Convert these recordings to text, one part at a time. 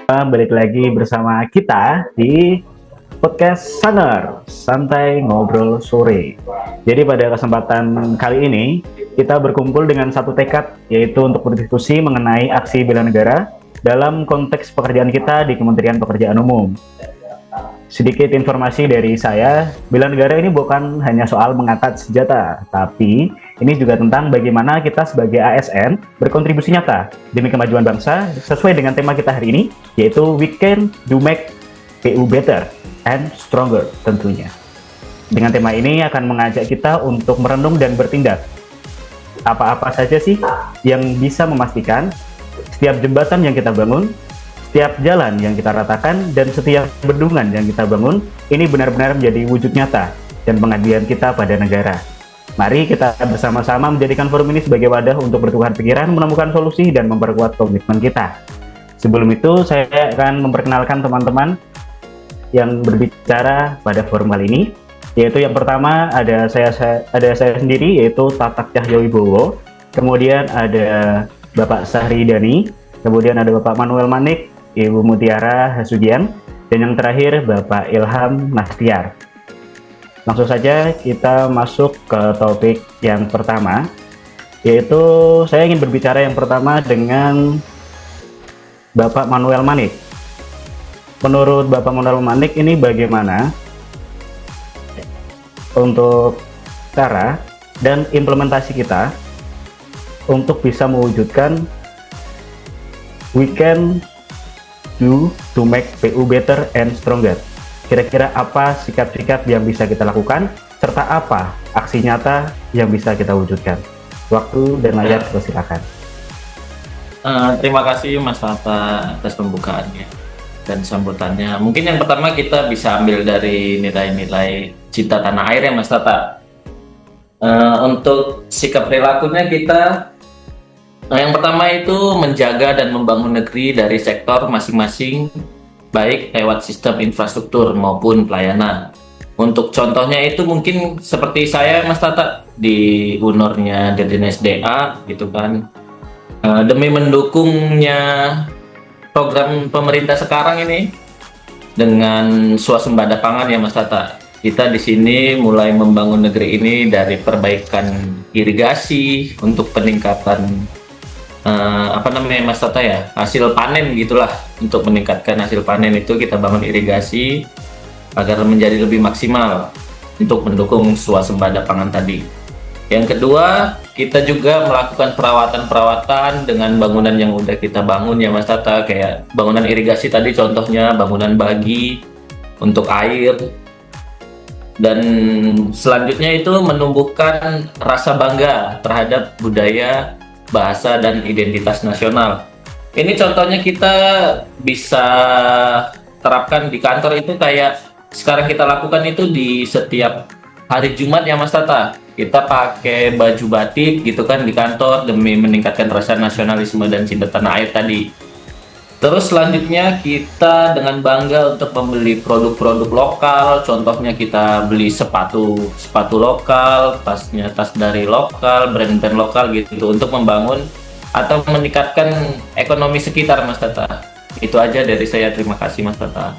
Balik lagi bersama kita di podcast Saner, Santai Ngobrol Sore. Jadi pada kesempatan kali ini, kita berkumpul dengan satu tekad, yaitu untuk berdiskusi mengenai aksi bela negara dalam konteks pekerjaan kita di Kementerian Pekerjaan Umum. Sedikit informasi dari saya, bela negara ini bukan hanya soal mengangkat senjata, tapi ini juga tentang bagaimana kita sebagai ASN berkontribusi nyata demi kemajuan bangsa sesuai dengan tema kita hari ini, yaitu We Can Do Make PU Better and Stronger tentunya. Dengan tema ini akan mengajak kita untuk merenung dan bertindak. Apa-apa saja sih yang bisa memastikan setiap jembatan yang kita bangun, setiap jalan yang kita ratakan, dan setiap bendungan yang kita bangun, ini benar-benar menjadi wujud nyata dan pengabdian kita pada negara. Mari kita bersama-sama menjadikan forum ini sebagai wadah untuk bertukar pikiran, menemukan solusi, dan memperkuat komitmen kita. Sebelum itu, saya akan memperkenalkan teman-teman yang berbicara pada forum kali ini, yaitu yang pertama ada saya sendiri, yaitu Tatak Cahyowibowo, kemudian ada Bapak Sahri Dani, kemudian ada Bapak Manuel Manik, Ibu Mutiara Hasudian, dan yang terakhir Bapak Ilham Nastiar. Langsung saja kita masuk ke topik yang pertama, yaitu saya ingin berbicara yang pertama dengan Bapak Manuel Manik. Menurut Bapak Manuel Manik ini bagaimana untuk cara dan implementasi kita untuk bisa mewujudkan We Can to make PU better and stronger. Kira-kira apa sikap-sikap yang bisa kita lakukan, serta apa aksi nyata yang bisa kita wujudkan? Waktu dan layar silakan. Terima kasih Mas Tata atas pembukaannya dan sambutannya. Mungkin yang pertama kita bisa ambil dari nilai-nilai cinta tanah air ya Mas Tata. Untuk sikap perilakunya kita yang pertama itu menjaga dan membangun negeri dari sektor masing-masing, baik lewat sistem infrastruktur maupun pelayanan. Untuk contohnya itu mungkin seperti saya Mas Tata di UNOR-nya Dirjen SDA gitu kan. Demi mendukungnya program pemerintah sekarang ini dengan swasembada pangan ya Mas Tata. Kita di sini mulai membangun negeri ini dari perbaikan irigasi untuk peningkatan Mas Tata ya, hasil panen gitulah. Untuk meningkatkan hasil panen itu kita bangun irigasi agar menjadi lebih maksimal untuk mendukung swasembada pangan tadi. Yang kedua, kita juga melakukan perawatan dengan bangunan yang udah kita bangun ya Mas Tata, kayak bangunan irigasi tadi contohnya, bangunan bagi untuk air. Dan selanjutnya itu menumbuhkan rasa bangga terhadap budaya, bahasa, dan identitas nasional. Ini contohnya kita bisa terapkan di kantor itu kayak sekarang kita lakukan itu di setiap hari Jumat ya Mas Tata. Kita pakai baju batik gitu kan di kantor demi meningkatkan rasa nasionalisme dan cinta tanah air tadi. Terus selanjutnya kita dengan bangga untuk membeli produk-produk lokal. Contohnya kita beli sepatu lokal, tas dari lokal, brand-brand lokal gitu untuk membangun atau meningkatkan ekonomi sekitar Mas Tata. Itu aja dari saya. Terima kasih Mas Tata.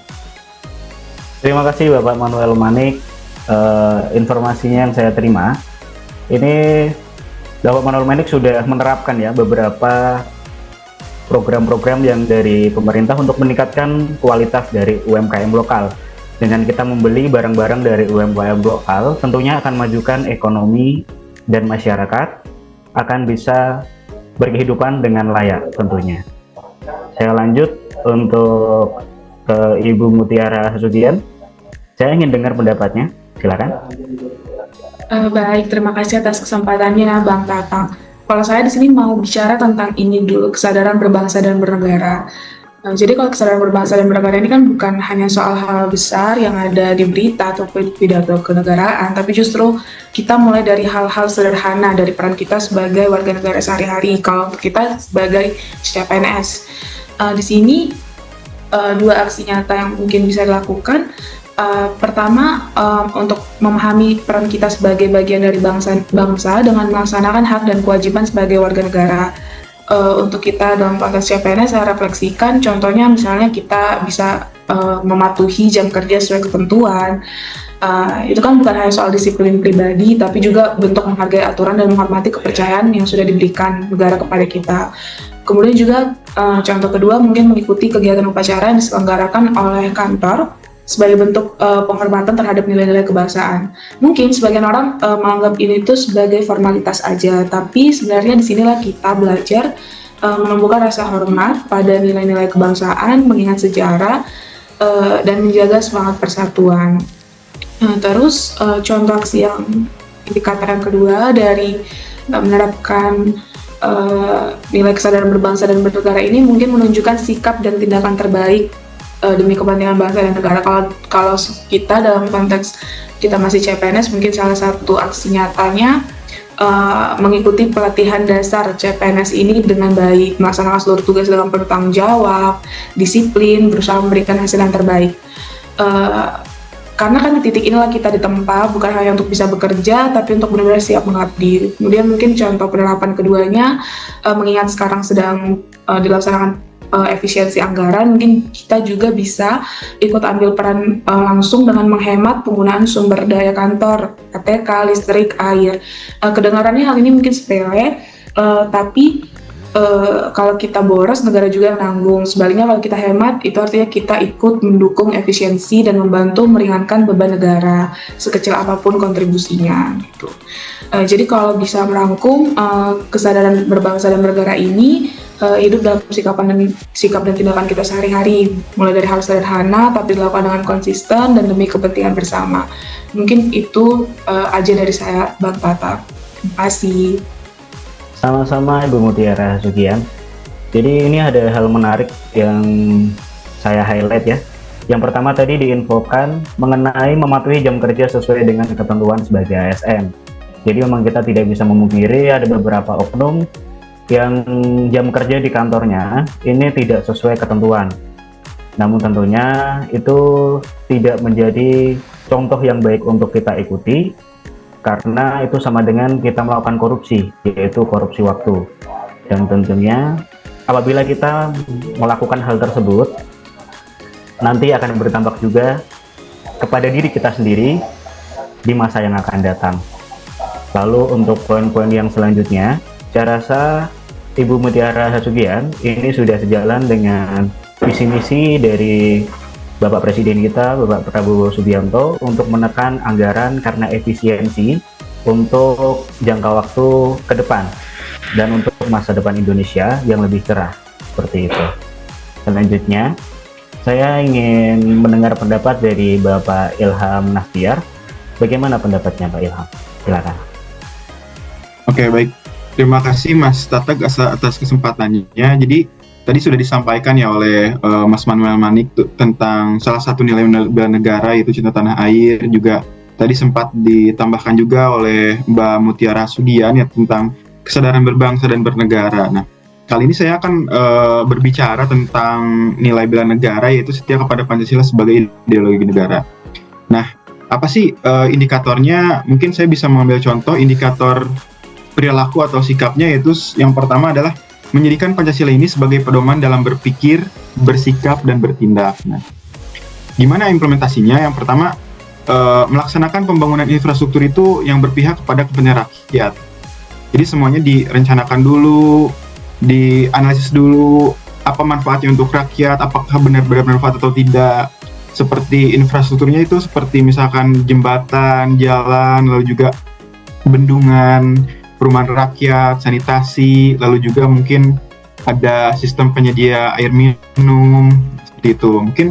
Terima kasih Bapak Manuel Manik. Informasinya yang saya terima, ini Bapak Manuel Manik sudah menerapkan ya beberapa program-program yang dari pemerintah untuk meningkatkan kualitas dari UMKM lokal. Dengan kita membeli barang-barang dari UMKM lokal, tentunya akan majukan ekonomi dan masyarakat akan bisa berkehidupan dengan layak tentunya. Saya lanjut untuk ke Ibu Mutiara Hasudian. Saya ingin dengar pendapatnya, silakan. Baik, terima kasih atas kesempatannya Bang Tatang. Kalau saya di sini mau bicara tentang ini dulu, kesadaran berbangsa dan bernegara. Jadi kalau kesadaran berbangsa dan bernegara ini kan bukan hanya soal hal besar yang ada di berita atau pidato kenegaraan, tapi justru kita mulai dari hal-hal sederhana dari peran kita sebagai warga negara sehari-hari. Kalau kita sebagai setiap PNS, di sini dua aksi nyata yang mungkin bisa dilakukan. Pertama, untuk memahami peran kita sebagai bagian dari bangsa dengan melaksanakan hak dan kewajiban sebagai warga negara. untuk kita dalam konteks CPNS saya refleksikan, contohnya misalnya kita bisa mematuhi jam kerja sesuai ketentuan. Itu kan bukan hanya soal disiplin pribadi, tapi juga bentuk menghargai aturan dan menghormati kepercayaan yang sudah diberikan negara kepada kita. Kemudian juga contoh kedua mungkin mengikuti kegiatan upacara yang diselenggarakan oleh kantor sebagai bentuk penghormatan terhadap nilai-nilai kebangsaan. Mungkin sebagian orang menganggap ini tuh sebagai formalitas aja, tapi sebenarnya disinilah kita belajar menumbuhkan rasa hormat pada nilai-nilai kebangsaan, mengingat sejarah, dan menjaga semangat persatuan. Terus contoh aksi yang indikator yang kedua dari menerapkan nilai kesadaran berbangsa dan bernegara ini mungkin menunjukkan sikap dan tindakan terbaik demi kepentingan bangsa dan negara. Kalau kita dalam konteks kita masih CPNS, mungkin salah satu aksi nyatanya mengikuti pelatihan dasar CPNS ini dengan baik, melaksanakan seluruh tugas dengan penuh tanggung jawab, disiplin, berusaha memberikan hasil yang terbaik. Karena kan di titik inilah kita ditempa, bukan hanya untuk bisa bekerja, tapi untuk benar-benar siap mengabdi. Kemudian mungkin contoh penerapan keduanya, mengingat sekarang sedang dilaksanakan efisiensi anggaran, mungkin kita juga bisa ikut ambil peran langsung dengan menghemat penggunaan sumber daya kantor, KTK, listrik, air. Kedengarannya hal ini mungkin sepele, tapi kalau kita boros, negara juga yang nanggung. Sebaliknya kalau kita hemat, itu artinya kita ikut mendukung efisiensi dan membantu meringankan beban negara, sekecil apapun kontribusinya. Gitu. Jadi kalau bisa merangkum, kesadaran berbangsa dan bernegara ini hidup dalam sikap dan tindakan kita sehari-hari, mulai dari hal sederhana tapi dilakukan dengan konsisten dan demi kepentingan bersama. Mungkin itu aja dari saya, Bang Tata. Terima kasih. Sama-sama Ibu Mutiara Sugian. Jadi ini ada hal menarik yang saya highlight ya. Yang pertama tadi diinfokan mengenai mematuhi jam kerja sesuai dengan ketentuan sebagai ASN. Jadi memang kita tidak bisa memungkiri ada beberapa oknum yang jam kerja di kantornya ini tidak sesuai ketentuan. Namun tentunya itu tidak menjadi contoh yang baik untuk kita ikuti, karena itu sama dengan kita melakukan korupsi, yaitu korupsi waktu. Dan tentunya apabila kita melakukan hal tersebut, nanti akan berdampak juga kepada diri kita sendiri di masa yang akan datang. Lalu untuk poin-poin yang selanjutnya, saya rasa Ibu Mutiara Hasugian ini sudah sejalan dengan visi misi dari Bapak Presiden kita, Bapak Prabowo Subianto, untuk menekan anggaran karena efisiensi untuk jangka waktu ke depan dan untuk masa depan Indonesia yang lebih cerah, seperti itu. Selanjutnya, saya ingin mendengar pendapat dari Bapak Ilham Nahtiar. Bagaimana pendapatnya Pak Ilham? Silakan. Oke, baik. Terima kasih Mas Tatag atas kesempatannya. Jadi tadi sudah disampaikan ya oleh Mas Manuel Manik tentang salah satu nilai bela negara, yaitu cinta tanah air. Juga tadi sempat ditambahkan juga oleh Mbak Mutiara Sugian ya tentang kesadaran berbangsa dan bernegara. Nah, kali ini saya akan berbicara tentang nilai bela negara, yaitu setia kepada Pancasila sebagai ideologi negara. Nah, apa sih indikatornya? Mungkin saya bisa mengambil contoh indikator perilaku atau sikapnya, yaitu yang pertama adalah menjadikan Pancasila ini sebagai pedoman dalam berpikir, bersikap, dan bertindak. Nah, gimana implementasinya? Yang pertama, melaksanakan pembangunan infrastruktur itu yang berpihak kepada kepentingan rakyat. Jadi semuanya direncanakan dulu, dianalisis dulu, apa manfaatnya untuk rakyat, apakah benar-benar bermanfaat atau tidak. Seperti infrastrukturnya itu seperti misalkan jembatan, jalan, lalu juga bendungan, perumahan rakyat, sanitasi, lalu juga mungkin ada sistem penyedia air minum, seperti itu. Mungkin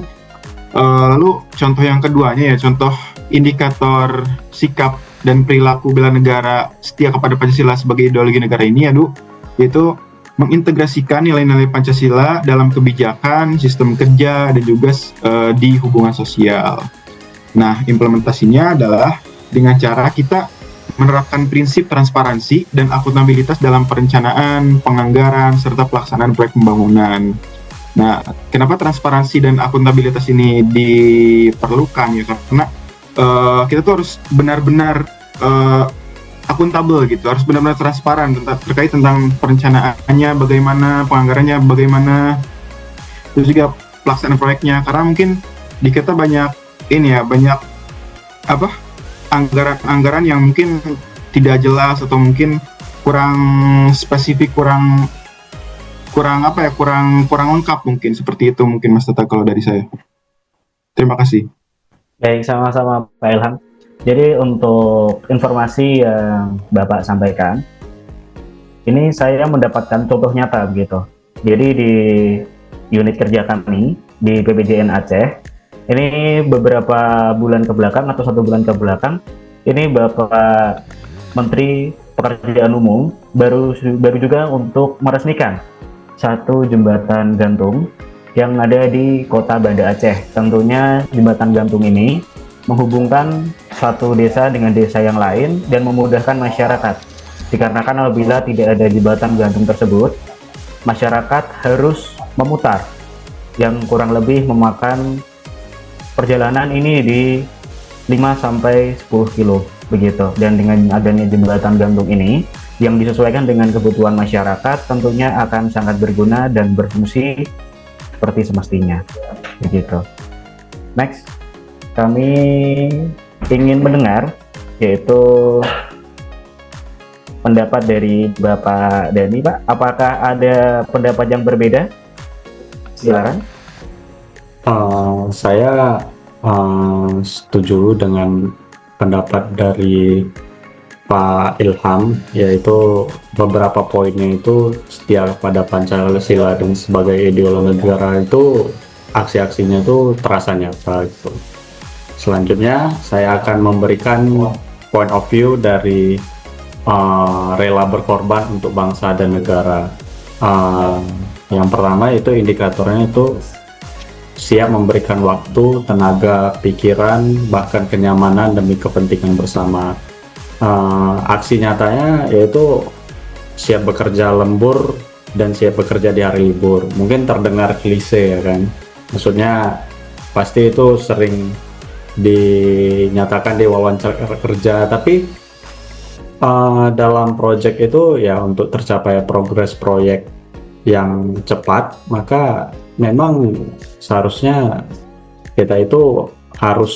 lalu contoh yang keduanya ya, contoh indikator sikap dan perilaku bela negara setia kepada Pancasila sebagai ideologi negara ini yaitu mengintegrasikan nilai-nilai Pancasila dalam kebijakan, sistem kerja, dan juga di hubungan sosial. Nah, implementasinya adalah dengan cara kita menerapkan prinsip transparansi dan akuntabilitas dalam perencanaan, penganggaran, serta pelaksanaan proyek pembangunan. Nah, kenapa transparansi dan akuntabilitas ini diperlukan ya? Karena kita tuh harus benar-benar akuntabel gitu, harus benar-benar transparan terkait tentang perencanaannya, bagaimana penganggarannya, bagaimana terus juga pelaksanaan proyeknya. Karena mungkin di kita banyak apa anggaran yang mungkin tidak jelas atau mungkin kurang spesifik, kurang lengkap, mungkin seperti itu mungkin Mas Tata kalau dari saya. Terima kasih. Baik, sama-sama Pak Ilham. Jadi untuk informasi yang Bapak sampaikan, ini saya mendapatkan contoh nyata begitu. Jadi di unit kerja kami di BPJN Aceh, ini beberapa bulan ke belakang atau 1 bulan ke belakang, ini Bapak Menteri Pekerjaan Umum baru juga untuk meresmikan satu jembatan gantung yang ada di kota Banda Aceh. Tentunya jembatan gantung ini menghubungkan satu desa dengan desa yang lain dan memudahkan masyarakat. Dikarenakan apabila tidak ada jembatan gantung tersebut, masyarakat harus memutar yang kurang lebih memakan perjalanan ini di 5-10 kilo begitu. Dan dengan adanya jembatan gantung ini yang disesuaikan dengan kebutuhan masyarakat, tentunya akan sangat berguna dan berfungsi seperti semestinya begitu. Next, kami ingin mendengar yaitu pendapat dari Bapak Dani. Pak, apakah ada pendapat yang berbeda? Silakan. Saya setuju dengan pendapat dari Pak Ilham, yaitu beberapa poinnya itu setia pada Pancasila dan sebagai ideologi negara itu aksi-aksinya itu terasa nyata gitu. Selanjutnya saya akan memberikan point of view dari rela berkorban untuk bangsa dan negara. Yang pertama itu indikatornya itu siap memberikan waktu, tenaga, pikiran, bahkan kenyamanan demi kepentingan bersama. Aksi nyatanya yaitu siap bekerja lembur dan siap bekerja di hari libur. Mungkin terdengar klise ya kan, maksudnya pasti itu sering dinyatakan di wawancara kerja, tapi dalam proyek itu ya untuk tercapai progres proyek yang cepat, maka memang seharusnya kita itu harus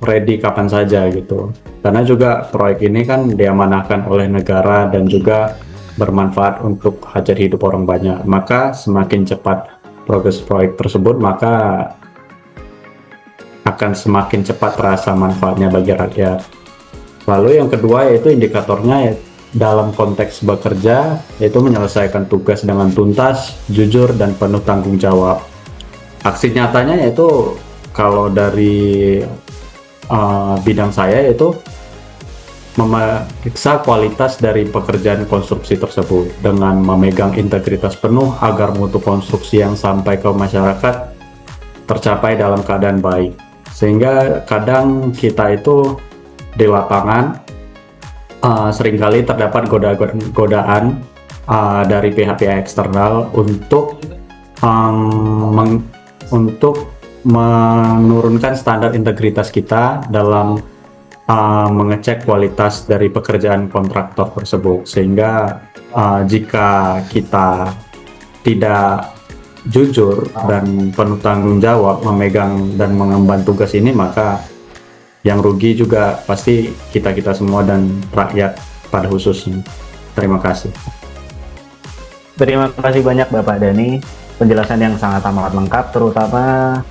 ready kapan saja gitu. Karena juga proyek ini kan diamanahkan oleh negara dan juga bermanfaat untuk hajat hidup orang banyak. Maka semakin cepat progres proyek tersebut, maka akan semakin cepat terasa manfaatnya bagi rakyat. Lalu yang kedua yaitu indikatornya dalam konteks bekerja, yaitu menyelesaikan tugas dengan tuntas, jujur, dan penuh tanggung jawab. Aksi nyatanya yaitu kalau dari bidang saya yaitu memeriksa kualitas dari pekerjaan konstruksi tersebut dengan memegang integritas penuh agar mutu konstruksi yang sampai ke masyarakat tercapai dalam keadaan baik. Sehingga kadang kita itu di lapangan seringkali terdapat godaan dari pihak-pihak eksternal untuk menurunkan standar integritas kita dalam mengecek kualitas dari pekerjaan kontraktor tersebut. Sehingga jika kita tidak jujur dan penuh tanggung jawab memegang dan mengemban tugas ini, maka yang rugi juga pasti kita semua dan rakyat pada khususnya. Terima kasih. Terima kasih banyak Bapak Dani, penjelasan yang sangat amat lengkap, terutama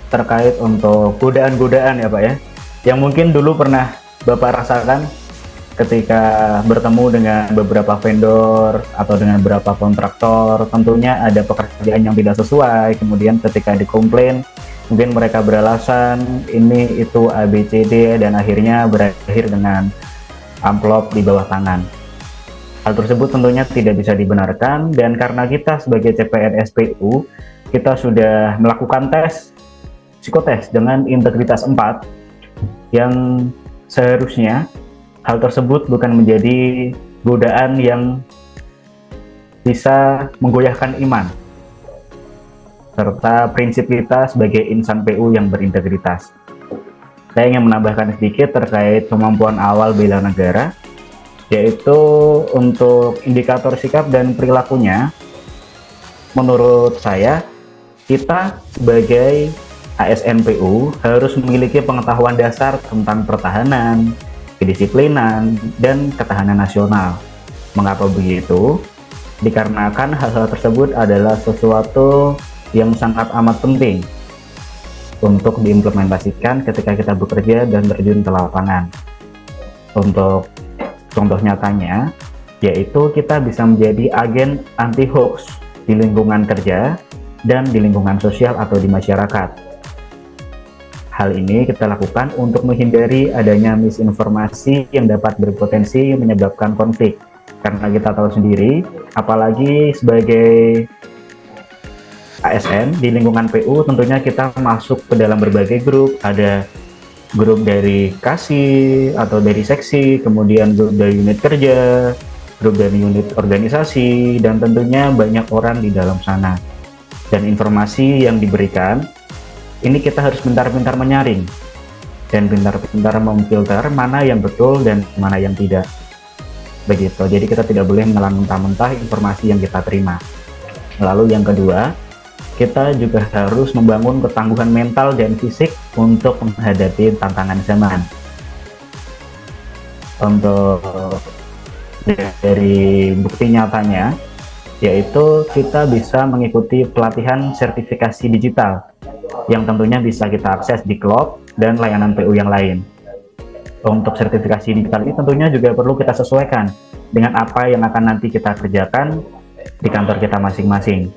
terkait untuk godaan-godaan ya Pak ya, yang mungkin dulu pernah Bapak rasakan ketika bertemu dengan beberapa vendor atau dengan beberapa kontraktor. Tentunya ada pekerjaan yang tidak sesuai, kemudian ketika dikomplain mungkin mereka beralasan ini itu ABCD dan akhirnya berakhir dengan amplop di bawah tangan. Hal tersebut tentunya tidak bisa dibenarkan, dan karena kita sebagai CPNS PU kita sudah melakukan tes psikotes dengan integritas 4 yang seharusnya hal tersebut bukan menjadi godaan yang bisa menggoyahkan iman serta prinsip kita sebagai insan PU yang berintegritas. Saya ingin menambahkan sedikit terkait kemampuan awal bela negara, yaitu untuk indikator sikap dan perilakunya. Menurut saya, kita sebagai ASN PU harus memiliki pengetahuan dasar tentang pertahanan, kedisiplinan, dan ketahanan nasional. Mengapa begitu? Dikarenakan hal-hal tersebut adalah sesuatu yang sangat amat penting untuk diimplementasikan ketika kita bekerja dan terjun ke lapangan. Untuk contoh nyatanya, yaitu kita bisa menjadi agen anti-hoax di lingkungan kerja dan di lingkungan sosial atau di masyarakat. Hal ini kita lakukan untuk menghindari adanya misinformasi yang dapat berpotensi menyebabkan konflik. Karena kita tahu sendiri, apalagi sebagai ASN di lingkungan PU, tentunya kita masuk ke dalam berbagai grup. Ada grup dari kasih atau dari seksi, kemudian grup dari unit kerja, grup dari unit organisasi, dan tentunya banyak orang di dalam sana. Dan informasi yang diberikan, ini kita harus pintar-pintar menyaring dan pintar-pintar memfilter mana yang betul dan mana yang tidak. Begitu, jadi kita tidak boleh menelan mentah-mentah informasi yang kita terima. Lalu yang kedua, kita juga harus membangun ketangguhan mental dan fisik untuk menghadapi tantangan zaman. Untuk dari bukti nyatanya, yaitu kita bisa mengikuti pelatihan sertifikasi digital yang tentunya bisa kita akses di Klop dan layanan PU yang lain. Untuk sertifikasi digital ini tentunya juga perlu kita sesuaikan dengan apa yang akan nanti kita kerjakan di kantor kita masing-masing.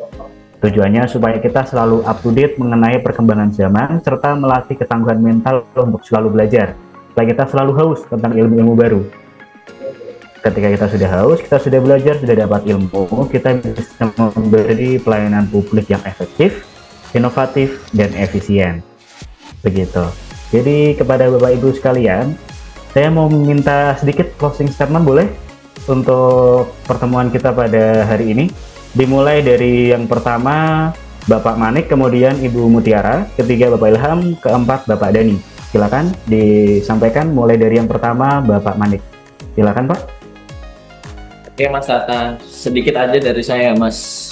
Tujuannya supaya kita selalu up to date mengenai perkembangan zaman serta melatih ketangguhan mental untuk selalu belajar, supaya kita selalu haus tentang ilmu-ilmu baru. Ketika kita sudah haus, kita sudah belajar, sudah dapat ilmu, kita bisa memberi pelayanan publik yang efektif, inovatif, dan efisien. Begitu. Jadi kepada Bapak Ibu sekalian, saya mau meminta sedikit closing statement boleh untuk pertemuan kita pada hari ini. Dimulai dari yang pertama Bapak Manik, kemudian Ibu Mutiara, ketiga Bapak Ilham, keempat Bapak Dani. Silakan disampaikan mulai dari yang pertama Bapak Manik. Silakan Pak. Oke Mas Tata, sedikit aja dari saya Mas.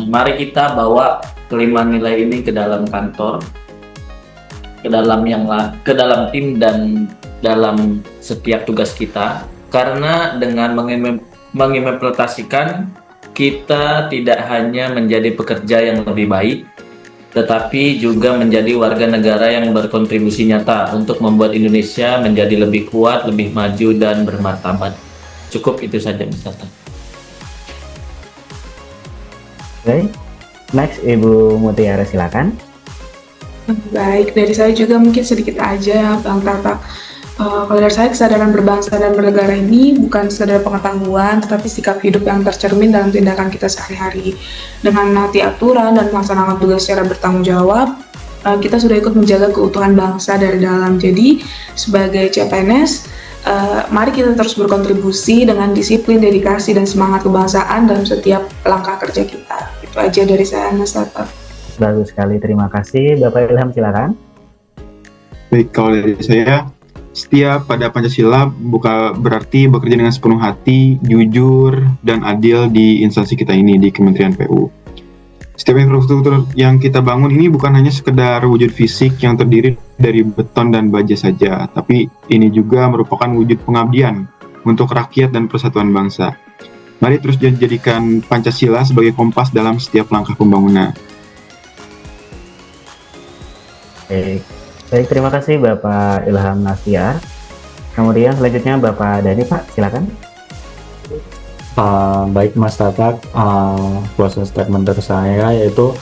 Mari kita bawa kelima nilai ini ke dalam kantor, ke dalam tim dan dalam setiap tugas kita. Karena dengan mengimplementasikan, kita tidak hanya menjadi pekerja yang lebih baik, tetapi juga menjadi warga negara yang berkontribusi nyata untuk membuat Indonesia menjadi lebih kuat, lebih maju, dan bermartabat. Cukup itu saja, Mas Tata. Oke, next Ibu Mutiara silakan. Baik, dari saya juga mungkin sedikit aja Bang Tata. Kalau dari saya, kesadaran berbangsa dan bernegara ini bukan sekedar pengetahuan, tetapi sikap hidup yang tercermin dalam tindakan kita sehari-hari. Dengan menaati aturan dan melaksanakan tugas secara bertanggung jawab, kita sudah ikut menjaga keutuhan bangsa dari dalam. Jadi, sebagai CPNS, mari kita terus berkontribusi dengan disiplin, dedikasi, dan semangat kebangsaan dalam setiap langkah kerja kita. Itu aja dari saya, Mas Tata. Bagus sekali, terima kasih. Bapak Ilham silakan. Baik, kalau dari saya, setia pada Pancasila bukan berarti bekerja dengan sepenuh hati, jujur, dan adil di instansi kita ini, di Kementerian PU. Setiap infrastruktur yang kita bangun ini bukan hanya sekedar wujud fisik yang terdiri dari beton dan baja saja, tapi ini juga merupakan wujud pengabdian untuk rakyat dan persatuan bangsa. Mari terus jadikan Pancasila sebagai kompas dalam setiap langkah pembangunan. Baik, terima kasih Bapak Ilham Nastiar. Kemudian selanjutnya Bapak Dani, Pak, silakan. Baik Mas Tata, closing statement dari saya yaitu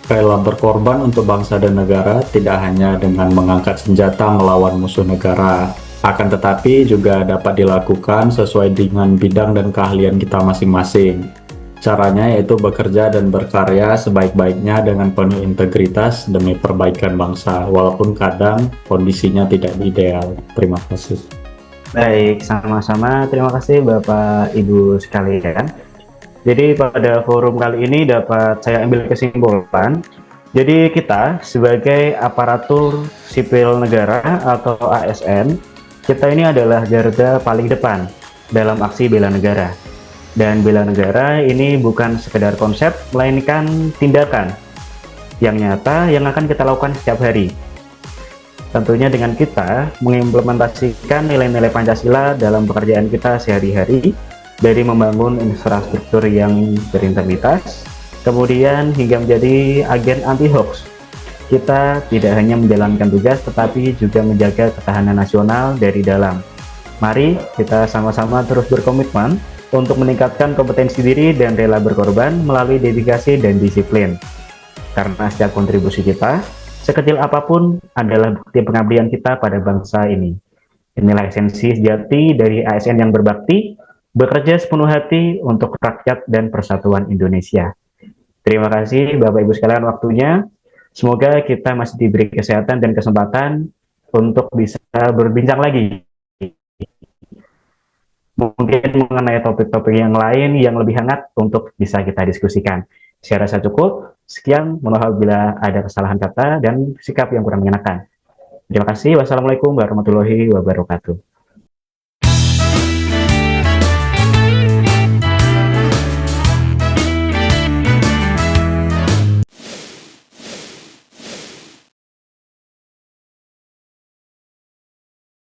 rela berkorban untuk bangsa dan negara tidak hanya dengan mengangkat senjata melawan musuh negara, akan tetapi juga dapat dilakukan sesuai dengan bidang dan keahlian kita masing-masing. Caranya yaitu bekerja dan berkarya sebaik-baiknya dengan penuh integritas demi perbaikan bangsa, walaupun kadang kondisinya tidak ideal. Terima kasih. Baik, sama-sama. Terima kasih Bapak Ibu sekalian. Jadi pada forum kali ini dapat saya ambil kesimpulan. Jadi kita sebagai aparatur sipil negara atau ASN kita ini adalah garda paling depan dalam aksi bela negara. Dan bela negara ini bukan sekedar konsep, melainkan tindakan yang nyata yang akan kita lakukan setiap hari. Tentunya dengan kita mengimplementasikan nilai-nilai Pancasila dalam pekerjaan kita sehari-hari, dari membangun infrastruktur yang berintegritas, kemudian hingga menjadi agen anti-hoax. Kita tidak hanya menjalankan tugas, tetapi juga menjaga ketahanan nasional dari dalam. Mari kita sama-sama terus berkomitmen untuk meningkatkan kompetensi diri dan rela berkorban melalui dedikasi dan disiplin. Karena setiap kontribusi kita, sekecil apapun, adalah bukti pengabdian kita pada bangsa ini. Inilah esensi sejati dari ASN yang berbakti, bekerja sepenuh hati untuk rakyat dan persatuan Indonesia. Terima kasih Bapak Ibu sekalian waktunya. Semoga kita masih diberi kesehatan dan kesempatan untuk bisa berbincang lagi. Mungkin mengenai topik-topik yang lain yang lebih hangat untuk bisa kita diskusikan. Saya rasa cukup. Sekian, mohon maaf bila ada kesalahan kata dan sikap yang kurang mengenakan. Terima kasih. Wassalamualaikum warahmatullahi wabarakatuh.